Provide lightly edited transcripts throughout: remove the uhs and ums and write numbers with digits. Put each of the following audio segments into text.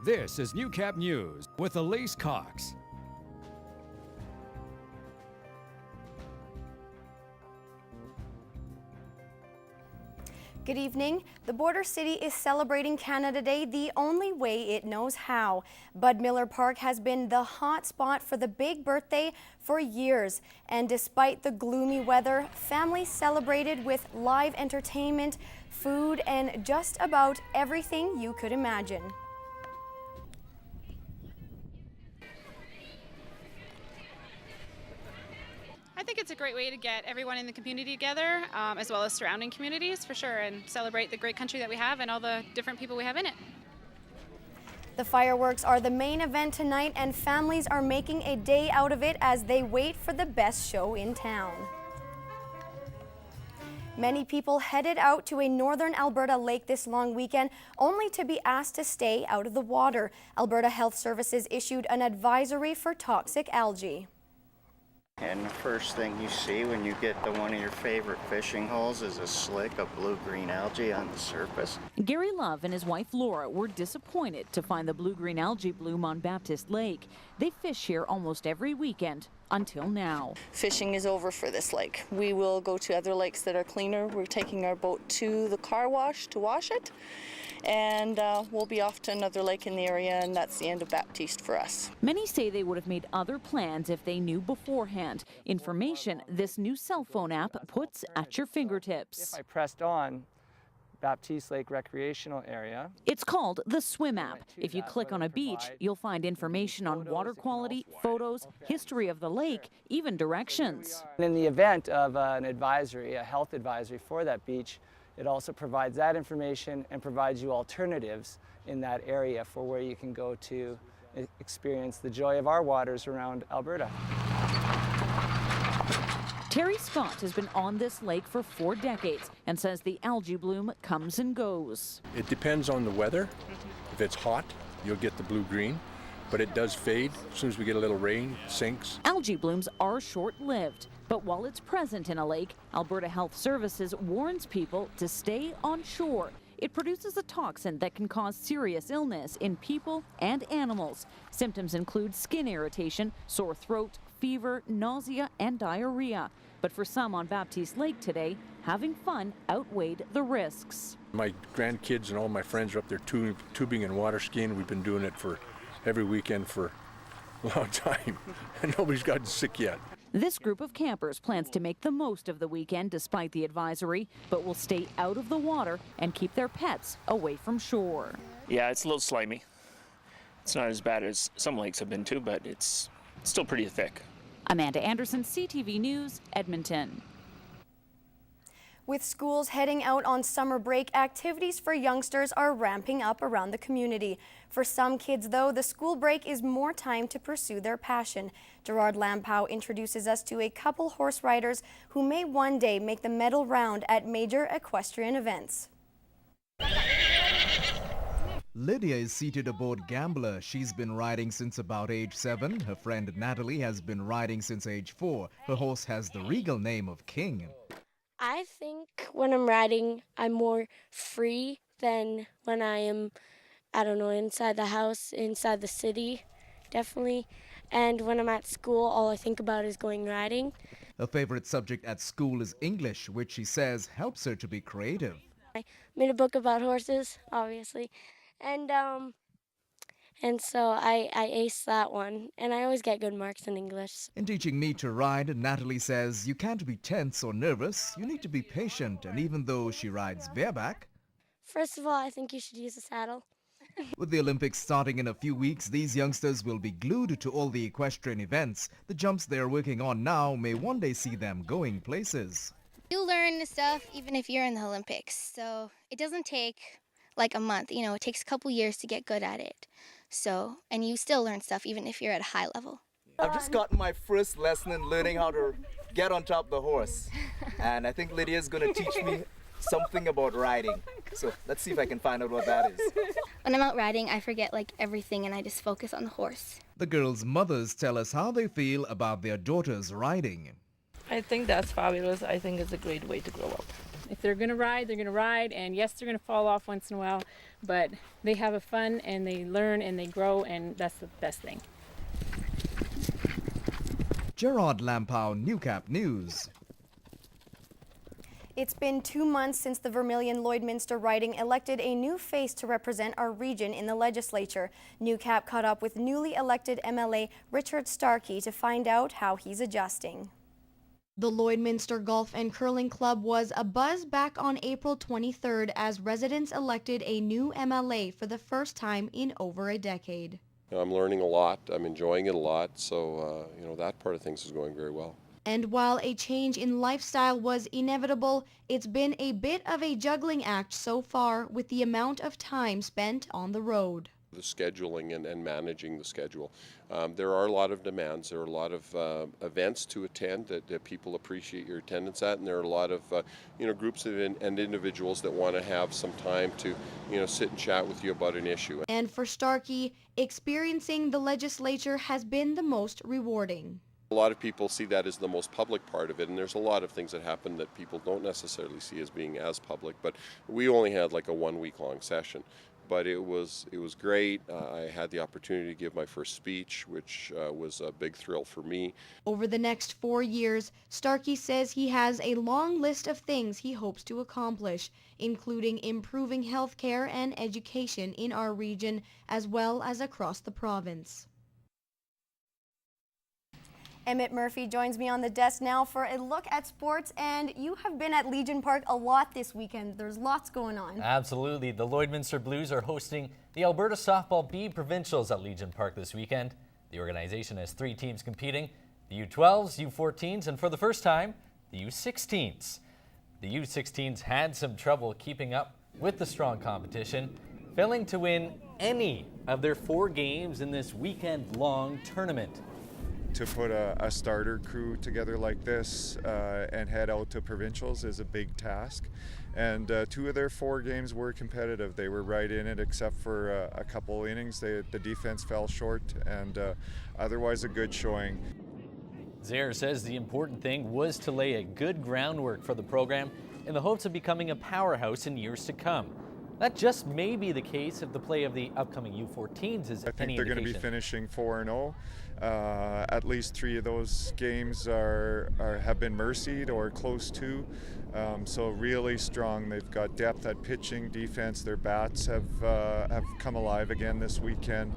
This is Newcap News with Elise Cox. Good evening. The border city is celebrating Canada Day the only way it knows how. Bud Miller Park has been the hot spot for the big birthday for years. And despite the gloomy weather, families celebrated with live entertainment, food, and just about everything you could imagine. I think it's a great way to get everyone in the community together, as well as surrounding communities for sure, and celebrate the great country that we have and all the different people we have in it. The fireworks are the main event tonight, and families are making a day out of it as they wait for the best show in town. Many people headed out to a northern Alberta lake this long weekend, only to be asked to stay out of the water. Alberta Health Services issued an advisory for toxic algae. And the first thing you see when you get to one of your favorite fishing holes is a slick of blue-green algae on the surface. Gary Love and his wife Laura were disappointed to find the blue-green algae bloom on Baptist Lake. They fish here almost every weekend until now. Fishing is over for this lake. We will go to other lakes that are cleaner. We're taking our boat to the car wash to wash it. And we'll be off to another lake in the area, and that's the end of Baptiste for us. Many say they would have made other plans if they knew beforehand. Information this new cell phone app puts at your fingertips. If I pressed on Baptiste Lake Recreational Area. It's called the Swim app. If you click on a beach, you'll find information on water quality, photos, history of the lake, even directions. And in the event of an advisory, a health advisory for that beach, it also provides that information and provides you alternatives in that area for where you can go to experience the joy of our waters around Alberta. Terry Scott has been on this lake for 4 decades and says the algae bloom comes and goes. It depends on the weather. If it's hot, you'll get the blue-green, but it does fade. As soon as we get a little rain, it sinks. Algae blooms are short-lived, but while it's present in a lake, Alberta Health Services warns people to stay on shore. It produces a toxin that can cause serious illness in people and animals. Symptoms include skin irritation, sore throat, fever, nausea, and diarrhea. But for some on Baptiste Lake today, having fun outweighed the risks. My grandkids and all my friends are up there tubing and water skiing. We've been doing it for every weekend for a long time, and nobody's gotten sick yet. This group of campers plans to make the most of the weekend despite the advisory, but will stay out of the water and keep their pets away from shore. Yeah, it's a little slimy. It's not as bad as some lakes have been to, but it's still pretty thick. Amanda Anderson, CTV News, Edmonton. With schools heading out on summer break, activities for youngsters are ramping up around the community. For some kids, though, the school break is more time to pursue their passion. Gerard Lampow introduces us to a couple horse riders who may one day make the medal round at major equestrian events. Lydia is seated aboard Gambler. She's been riding since about age 7. Her friend Natalie has been riding since age 4. Her horse has the regal name of King. I think when I'm riding, I'm more free than when I am, I don't know, inside the house, inside the city, definitely. And when I'm at school, all I think about is going riding. Her favorite subject at school is English, which she says helps her to be creative. I made a book about horses, obviously. And so I aced that one, and I always get good marks in English. In teaching me to ride, Natalie says you can't be tense or nervous. You need to be patient, and even though she rides bareback... First of all, I think you should use a saddle. With the Olympics starting in a few weeks, these youngsters will be glued to all the equestrian events. The jumps they are working on now may one day see them going places. You learn stuff even if you're in the Olympics, so it doesn't take like a month. You know, it takes a couple years to get good at it. So, and you still learn stuff even if you're at a high level. I've just gotten my first lesson in learning how to get on top of the horse. And I think Lydia's going to teach me something about riding. So let's see if I can find out what that is. When I'm out riding, I forget like everything and I just focus on the horse. The girls' mothers tell us how they feel about their daughters riding. I think that's fabulous. I think it's a great way to grow up. If they're going to ride, and yes, they're going to fall off once in a while, but they have a fun and they learn and they grow, and that's the best thing. Gerard Lampau, Newcap News. It's been 2 months since the Vermilion Lloydminster riding elected a new face to represent our region in the legislature. Newcap caught up with newly elected MLA Richard Starke to find out how he's adjusting. The Lloydminster Golf and Curling Club was abuzz back on April 23rd as residents elected a new MLA for the first time in over a decade. I'm learning a lot. I'm enjoying it a lot. So, that part of things is going very well. And while a change in lifestyle was inevitable, it's been a bit of a juggling act so far with the amount of time spent on the road. The scheduling and managing the schedule. There are a lot of demands. There are a lot of events to attend that people appreciate your attendance at, and there are a lot of groups and individuals that want to have some time to sit and chat with you about an issue. And for Starke, experiencing the legislature has been the most rewarding. A lot of people see that as the most public part of it, and there's a lot of things that happen that people don't necessarily see as being as public, but we only had like a 1 week long session. But it was great. I had the opportunity to give my first speech, which was a big thrill for me. Over the next 4 years, Starke says he has a long list of things he hopes to accomplish, including improving health care and education in our region, as well as across the province. Emmett Murphy joins me on the desk now for a look at sports, and you have been at Legion Park a lot this weekend. There's lots going on. Absolutely. The Lloydminster Blues are hosting the Alberta Softball B Provincials at Legion Park this weekend. The organization has 3 teams competing, the U12s, U14s, and for the first time, the U16s. The U16s had some trouble keeping up with the strong competition, failing to win any of their 4 games in this weekend-long tournament. To put a starter crew together like this and head out to provincials is a big task. And 2 of their 4 games were competitive. They were right in it except for a couple innings. The defense fell short, and otherwise a good showing. Zaire says the important thing was to lay a good groundwork for the program in the hopes of becoming a powerhouse in years to come. That just may be the case if the play of the upcoming U14s is I think any they're going to be finishing 4-0. At least 3 of those games have been mercied or close to. So really strong. They've got depth at pitching, defense. Their bats have come alive again this weekend.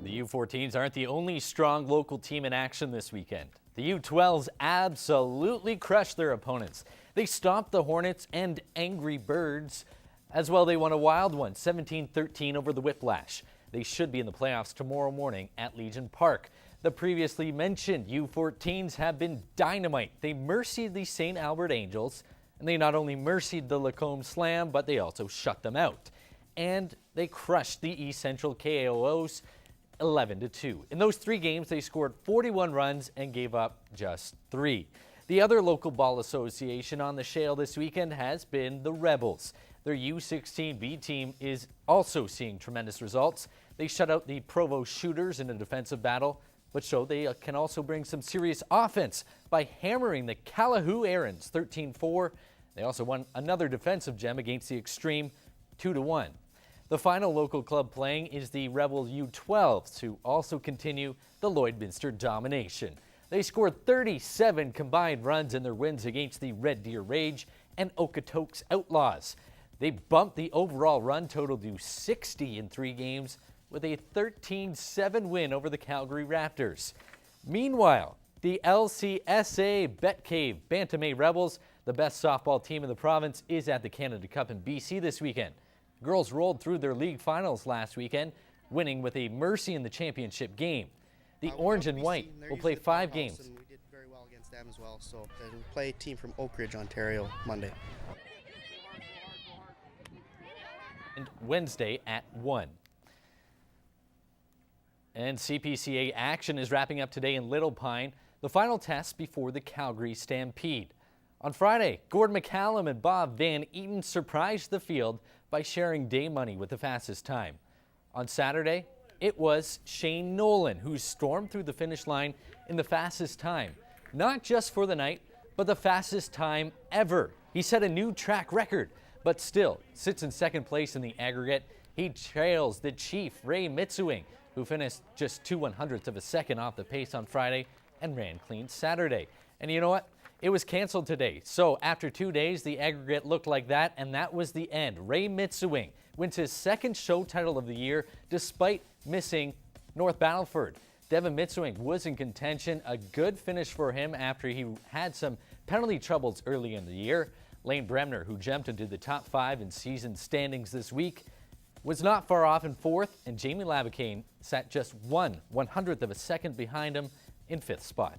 The U14s aren't the only strong local team in action this weekend. The U12s absolutely crushed their opponents. They stomped the Hornets and Angry Birds. As well, they won a wild one, 17-13 over the Whiplash. They should be in the playoffs tomorrow morning at Legion Park. The previously mentioned U14s have been dynamite. They mercied the St. Albert Angels, and they not only mercied the Lacombe Slam, but they also shut them out. And they crushed the East Central KAOs 11-2. In those 3 games, they scored 41 runs and gave up just 3. The other local ball association on the Shale this weekend has been the Rebels. Their U16B team is also seeing tremendous results. They shut out the Provo Shooters in a defensive battle, but show they can also bring some serious offense by hammering the Calahoo Errands 13-4. They also won another defensive gem against the Extreme 2-1. The final local club playing is the Rebel U12s, who also continue the Lloydminster domination. They scored 37 combined runs in their wins against the Red Deer Rage and Okotoks Outlaws. They bumped the overall run total to 60 in 3 games with a 13-7 win over the Calgary Raptors. Meanwhile, the LCSA Betcave Bantam A Rebels, the best softball team in the province, is at the Canada Cup in BC this weekend. Girls rolled through their league finals last weekend, winning with a mercy in the championship game. The Orange and White will play 5 games. And we did very well against them as well. So we play a team from Oak Ridge, Ontario, Monday. And Wednesday at 1. And CPCA action is wrapping up today in Little Pine, the final test before the Calgary Stampede. On Friday, Gord McCallum and Bob Van Eaton surprised the field by sharing day money with the fastest time. On Saturday, it was Shane Nolan who stormed through the finish line in the fastest time, not just for the night, but the fastest time ever. He set a new track record but still sits in second place in the aggregate. He trails the Chief, Ray Mitsuing, who finished just 2/100ths of a second off the pace on Friday and ran clean Saturday. And you know what? It was canceled today. So after 2 days, the aggregate looked like that, and that was the end. Ray Mitsuing wins his second show title of the year despite missing North Battleford. Devin Mitsuing was in contention. A good finish for him after he had some penalty troubles early in the year. Lane Bremner, who jumped into the top 5 in season standings this week, was not far off in 4th, and Jamie Labicane sat just 1/100th of a second behind him in 5th spot.